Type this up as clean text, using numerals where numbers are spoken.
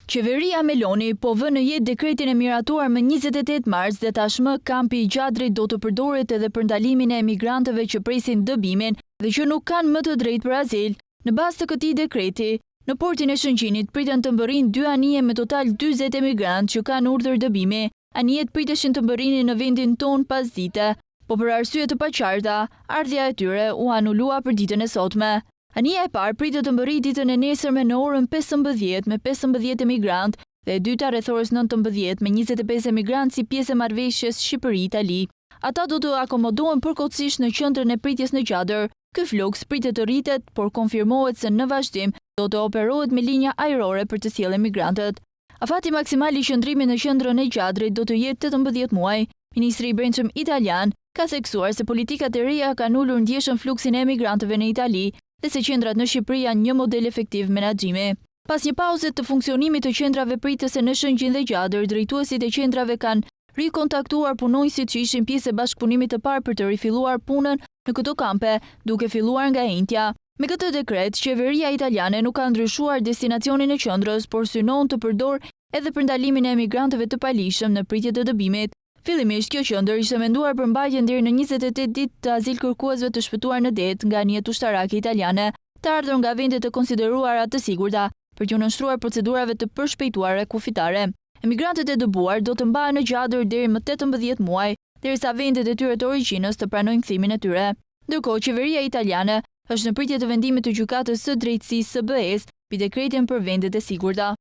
Qeveria Meloni po vë në jetë dekretin e miratuar më 28 mars dhe tashmë kampi i Gjadrit do të përdoret edhe për ndalimin e emigrantëve që presin dëbimin dhe që nuk kanë më të drejtë për azil. Në bazë të këtij dekreti, në portin e Shëngjinit priten të mbërrinë 2 anije me total 40 emigrantë që kanë urdhër dëbimi. Anijet priteshin të mbërrinin në vendin ton pas dite, po për arsye të paqarta, ardhja e tyre u anulua për ditën e sotme. Anija e parë pritet të mbërrijë ditën e nesërme në orën 15 me 15 emigrantë dhe e dyta rreth orës 19 me 25 emigrantë si pjesë e marrëveshjes Shqipëri-Itali. Ata do të akomodohen përkohësisht në qendrën e pritjes në Gjadër. Ky fluks pritet të rritet, por konfirmohet se në vazhdim do të operohet me linja ajrore për të sjellë emigrantët. Afati maksimal i qëndrimit në qendrën e Gjadrit do të jetë 18 muaj. Ministri i Brendshëm italian ka theksuar se politikat e reja kanë ulur ndjeshëm fluksin e emigrantëve në Itali dhe se qendrat në Shqipëri janë një model efektiv menaxhimi. Pas një pauze të funksionimit të qendrave pritëse në Shëngjin dhe Gjadër, drejtuesit e qendrave kanë rikontaktuar punonjësit që ishin pjesë e bashkëpunimit të parë për të rifilluar punën në këto kampe, duke filluar nga enjtja. Me këtë dekret, qeveria italiane nuk ka ndryshuar destinacionin e qendrës, por synon të përdor edhe për ndalimin e emigrantëve të palishëm në pritje të dëbimit. Fillimisht kjo qendër ishte menduar për mbajtjen deri në 28 ditë të azil kërkuesve të shpëtuar në det nga anije ushtarake italiane, të ardhur nga vende të konsideruara të sigurta, për t'u nënshtruar procedurave të përshpejtuara kufitare. Emigrantët e dëbuar do të mbahen në Gjadër deri më 18 muaj, derisa vendet e tyre të origjinës të pranojnë kthimin e tyre. Ndërkohë, qeveria italiane është në pritje të vendimit të gjykatës së drejtësisë së BE-s mbi dekretin për vendet e sigurta.